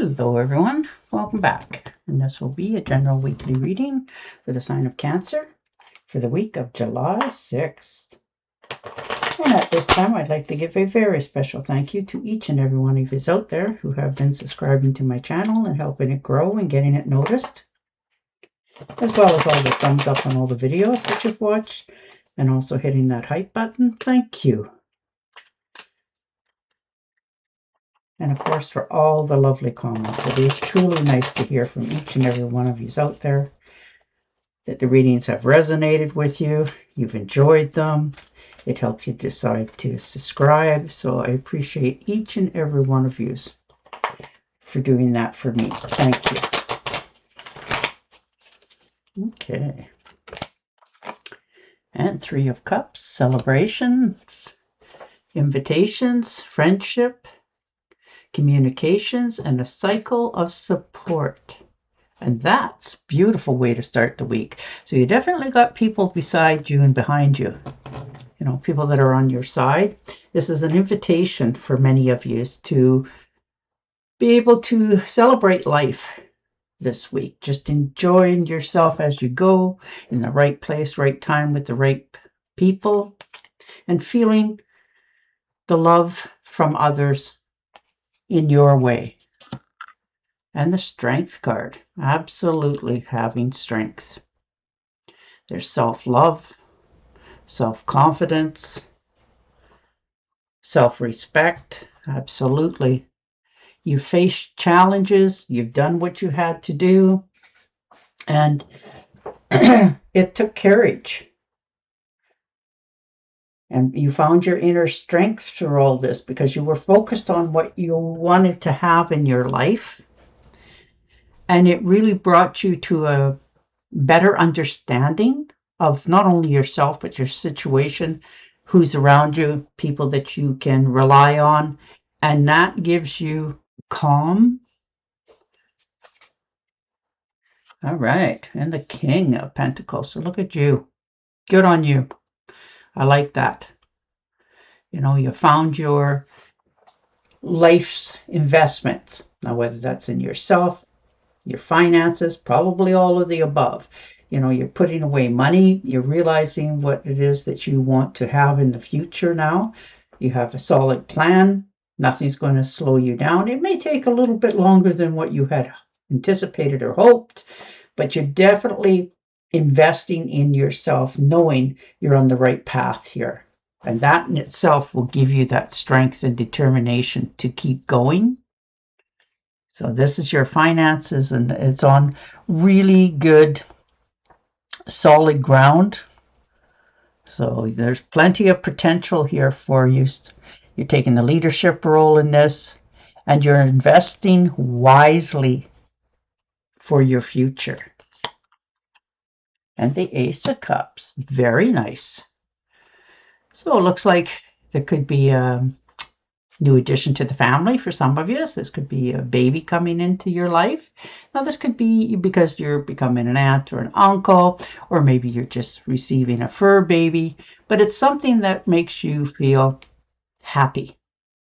Hello everyone, welcome back. And this will be a general weekly reading for the sign of Cancer for the week of July 6th. And at this time, I'd like to give a very special thank you to each and every one of you out there who have been subscribing to my channel and helping it grow and getting it noticed, as well as all the thumbs up on all the videos that you've watched, and also hitting that hype button. Thank you. And of course, for all the lovely comments. It is truly nice to hear from each and every one of you out there that the readings have resonated with you. You've enjoyed them. It helps you decide to subscribe. So I appreciate each and every one of you for doing that for me. Thank you. Okay. And Three of Cups, celebrations, invitations, friendship, communications, and a cycle of support. And that's a beautiful way to start the week. So you definitely got people beside you and behind you. You know, people that are on your side. This is an invitation for many of you to be able to celebrate life this week. Just enjoying yourself as you go, in the right place, right time, with the right people, and feeling the love from others in your way. And the Strength card, absolutely having strength. There's self-love, self-confidence, self-respect, absolutely. You faced challenges, you've done what you had to do, and it took courage. And you found your inner strength through all this because you were focused on what you wanted to have in your life. And it really brought you to a better understanding of not only yourself, but your situation, who's around you, people that you can rely on. And that gives you calm. All right. And the King of Pentacles. So look at you. Good on you. I like that. You know, you found your life's investments. Now, whether that's in yourself, your finances, probably all of the above. You know, you're putting away money. You're realizing what it is that you want to have in the future now. You have a solid plan. Nothing's going to slow you down. It may take a little bit longer than what you had anticipated or hoped, but you're definitely investing in yourself, knowing you're on the right path here. And that in itself will give you that strength and determination to keep going. So this is your finances, and it's on really good, solid ground. So there's plenty of potential here for you. You're taking the leadership role in this, and you're investing wisely for your future. And the Ace of Cups, very nice. So it looks like there could be a new addition to the family for some of you. This could be a baby coming into your life. Now this could be because you're becoming an aunt or an uncle, or maybe you're just receiving a fur baby, but it's something that makes you feel happy.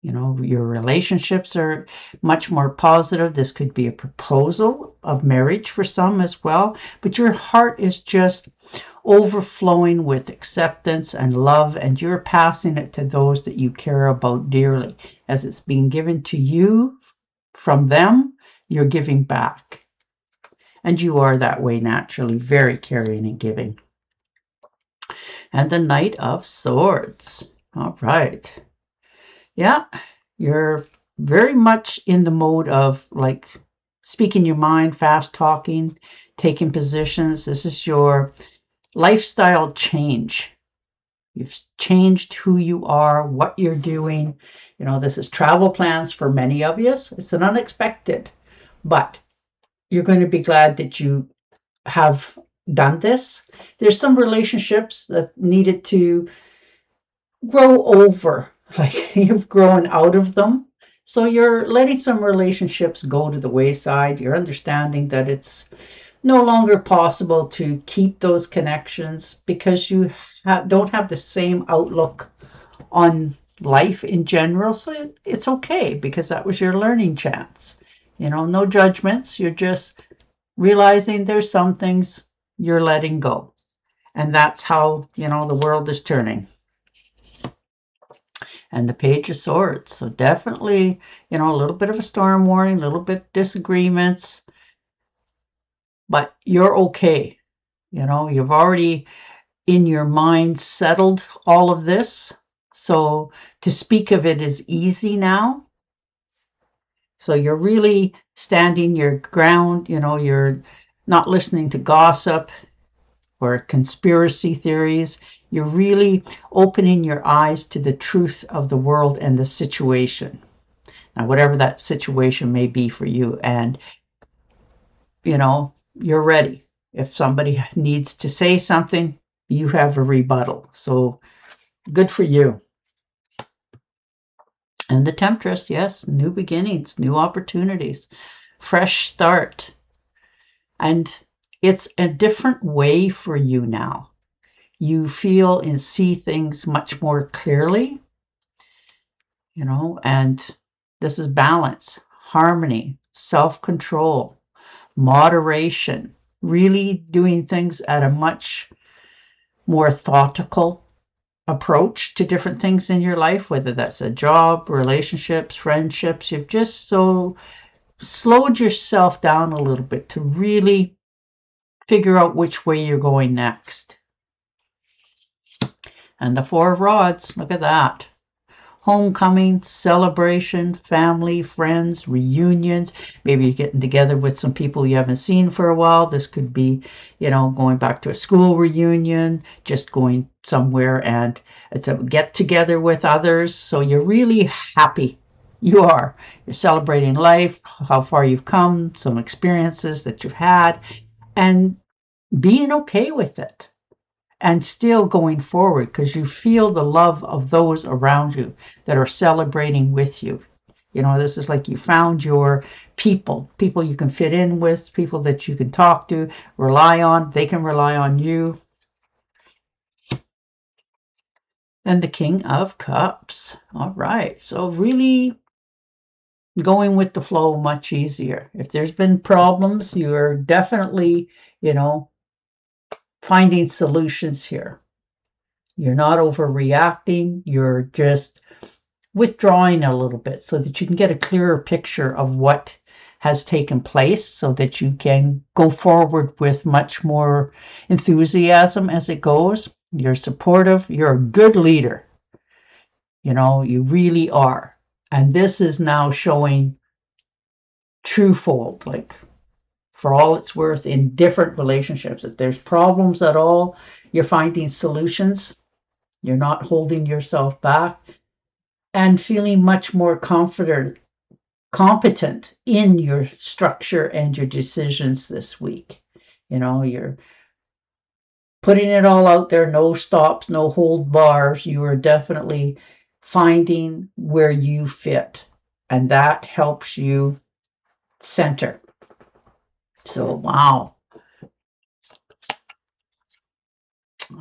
You know, your relationships are much more positive. This could be a proposal of marriage for some as well, but your heart is just overflowing with acceptance and love, and you're passing it to those that you care about dearly. As it's being given to you from them, you're giving back. And you are that way naturally, very caring and giving. And the Knight of Swords. All right. Yeah, you're very much in the mode of like speaking your mind, fast talking, taking positions. This is your lifestyle change. You've changed who you are, what you're doing. You know, this is travel plans for many of you. It's an unexpected, but you're going to be glad that you have done this. There's some relationships that needed to grow over, like you've grown out of them. So you're letting some relationships go to the wayside. You're understanding that it's no longer possible to keep those connections because you don't have the same outlook on life in general. So it's okay, because that was your learning chance. No judgments. You're just realizing there's some things you're letting go. And that's how, the world is turning. And the Page of Swords. So definitely, a little bit of a storm warning, a little bit disagreements, but you're okay. You've already in your mind settled all of this. So to speak of it is easy now. So you're really standing your ground. You're not listening to gossip or conspiracy theories. You're really opening your eyes to the truth of the world and the situation. Now, whatever that situation may be for you. And, you're ready. If somebody needs to say something, you have a rebuttal. So good for you. And the Temptress, yes, new beginnings, new opportunities, fresh start. And it's a different way for you now. You feel and see things much more clearly, and this is balance, harmony, self-control, moderation, really doing things at a much more thoughtful approach to different things in your life, whether that's a job, relationships, friendships. You've just so slowed yourself down a little bit to really figure out which way you're going next. And the Four of Rods, look at that. Homecoming, celebration, family, friends, reunions. Maybe you're getting together with some people you haven't seen for a while. This could be, going back to a school reunion, just going somewhere, and it's a get together with others. So you're really happy. You are. You're celebrating life, how far you've come, some experiences that you've had, and being okay with it. And still going forward because you feel the love of those around you that are celebrating with you. This is like you found your people you can fit in with, people that you can talk to, rely on. They can rely on you. And the King of Cups. All right. So really going with the flow much easier. If there's been problems, you're definitely, finding solutions here. You're not overreacting. You're just withdrawing a little bit so that you can get a clearer picture of what has taken place so that you can go forward with much more enthusiasm as it goes. You're supportive. You're a good leader. You really are. And this is now showing twofold, like for all it's worth in different relationships. If there's problems at all, you're finding solutions. You're not holding yourself back and feeling much more competent in your structure and your decisions this week. You're putting it all out there, no stops, no hold bars. You are definitely finding where you fit, and that helps you center. So, wow.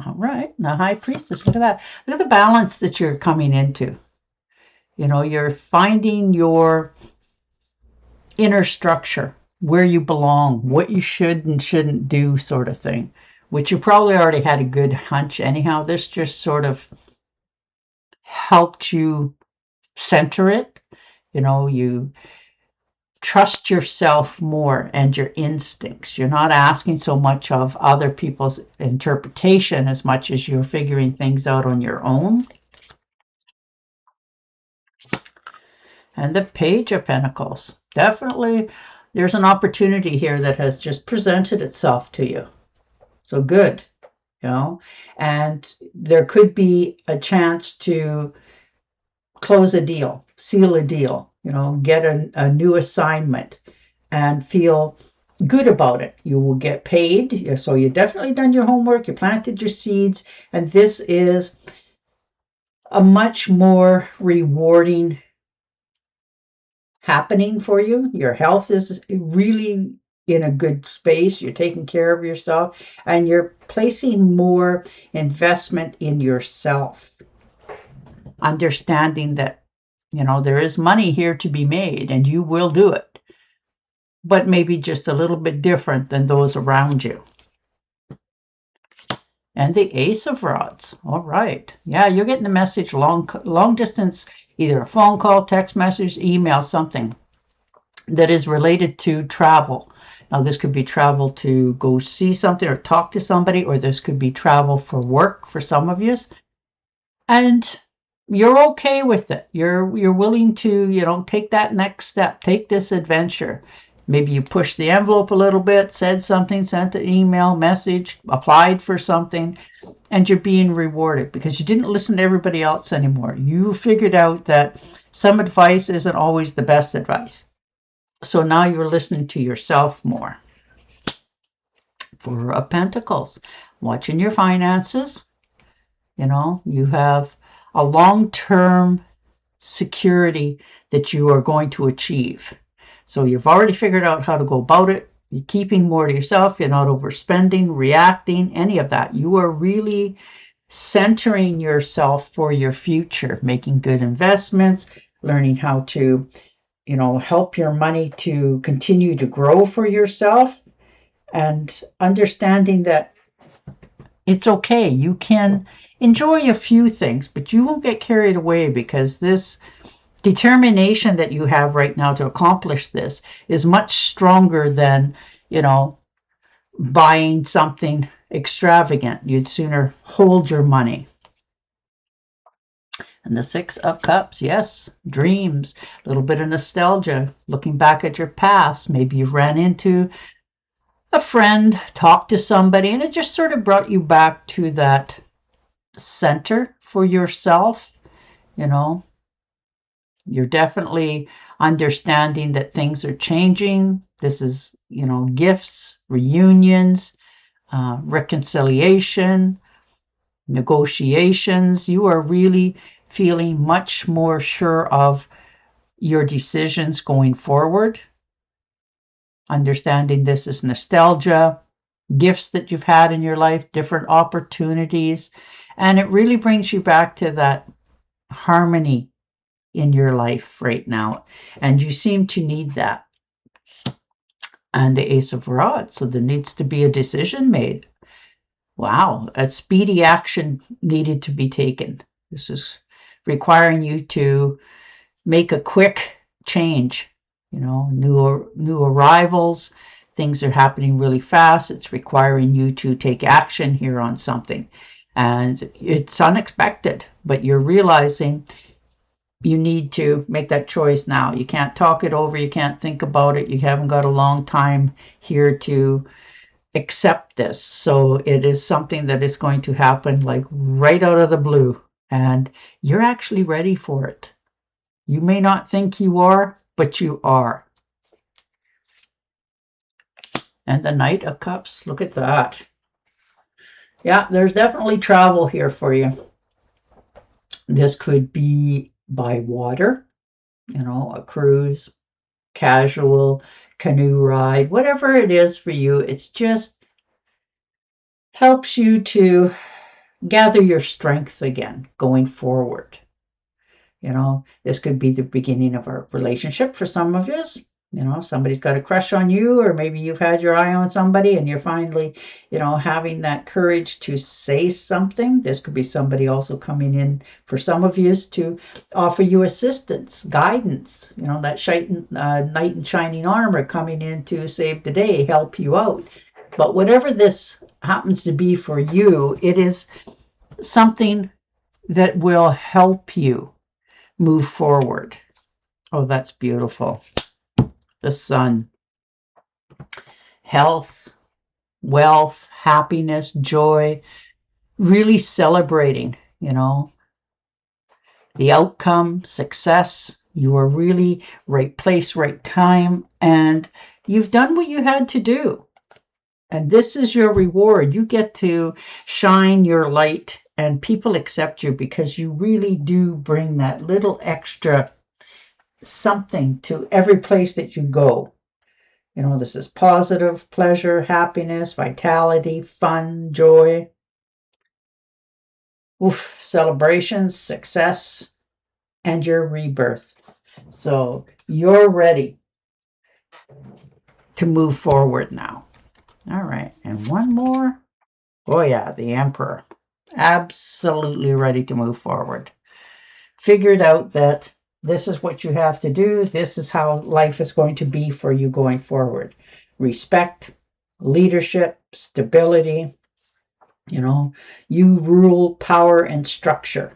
All right. Now, High Priestess, look at that. Look at the balance that you're coming into. You're finding your inner structure, where you belong, what you should and shouldn't do, sort of thing, which you probably already had a good hunch anyhow. This just sort of helped you center it. You trust yourself more and your instincts. You're not asking so much of other people's interpretation as much as you're figuring things out on your own. And the Page of Pentacles. Definitely there's an opportunity here that has just presented itself to you. So good, and there could be a chance to close a deal, seal a deal, get a new assignment and feel good about it. You will get paid. So you've definitely done your homework. You planted your seeds. And this is a much more rewarding happening for you. Your health is really in a good space. You're taking care of yourself and you're placing more investment in yourself. Understanding that, there is money here to be made and you will do it. but maybe just a little bit different than those around you. And the Ace of Rods. All right. Yeah, you're getting a message, long distance, either a phone call, text message, email, something that is related to travel. Now, this could be travel to go see something or talk to somebody, or this could be travel for work for some of you. And you're okay with it. You're willing to, take that next step, take this adventure. Maybe you pushed the envelope a little bit, said something, sent an email, message, applied for something, and you're being rewarded because you didn't listen to everybody else anymore. You figured out that some advice isn't always the best advice. So now you're listening to yourself more. Four of Pentacles, watching your finances. You have a long-term security that you are going to achieve. So you've already figured out how to go about it. You're keeping more to yourself. You're not overspending, reacting, any of that. You are really centering yourself for your future, making good investments, learning how to, help your money to continue to grow for yourself, and understanding that it's okay. You can enjoy a few things, but you won't get carried away, because this determination that you have right now to accomplish this is much stronger than, buying something extravagant. You'd sooner hold your money. And the Six of Cups, yes, dreams, a little bit of nostalgia, looking back at your past. Maybe you ran into a friend, talked to somebody, and it just sort of brought you back to that center for yourself. You're definitely understanding that things are changing. This is, gifts, reunions, reconciliation, negotiations. You are really feeling much more sure of your decisions going forward. Understanding this is nostalgia, gifts that you've had in your life, different opportunities, and it really brings you back to that harmony in your life right now, and you seem to need that. And the Ace of Rods, so there needs to be a decision made. Wow, a speedy action needed to be taken. This is requiring you to make a quick change. New arrivals, things are happening really fast. It's requiring you to take action here on something, and it's unexpected, but you're realizing you need to make that choice now. You can't talk it over. You can't think about it. You haven't got a long time here to accept this. So it is something that is going to happen like right out of the blue, and you're actually ready for it. You may not think you are, but you are. And the Knight of Cups, look at that. Yeah, there's definitely travel here for you. This could be by water, a cruise, casual canoe ride, whatever it is for you. It's just helps you to gather your strength again going forward. This could be the beginning of a relationship for some of us. Somebody's got a crush on you, or maybe you've had your eye on somebody and you're finally, having that courage to say something. This could be somebody also coming in for some of you to offer you assistance, guidance, that knight in shining armor coming in to save the day, help you out. But whatever this happens to be for you, it is something that will help you move forward. Oh, that's beautiful. The Sun. Health, wealth, happiness, joy, really celebrating, the outcome, success. You are really right place, right time, and you've done what you had to do. And this is your reward. You get to shine your light, and people accept you because you really do bring that little extra something to every place that you go. This is positive, pleasure, happiness, vitality, fun, joy, celebrations, success, and your rebirth. So you're ready. to move forward now. All right, and one more. Oh yeah, the Emperor. Absolutely ready to move forward. Figured out that this is what you have to do. This is how life is going to be for you going forward. Respect, leadership, stability. You rule power and structure.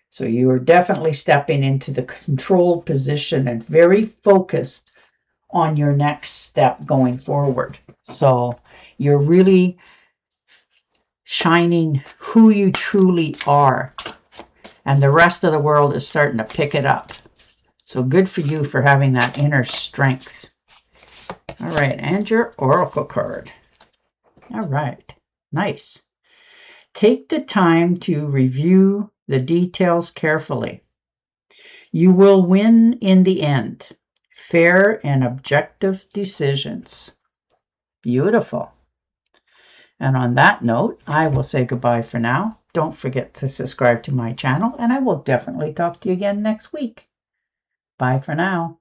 So you are definitely stepping into the control position and very focused on your next step going forward. So you're really shining who you truly are. And the rest of the world is starting to pick it up. So good for you for having that inner strength. All right, and your Oracle card. All right, nice. Take the time to review the details carefully. You will win in the end. Fair and objective decisions. Beautiful. And on that note, I will say goodbye for now. Don't forget to subscribe to my channel, and I will definitely talk to you again next week. Bye for now.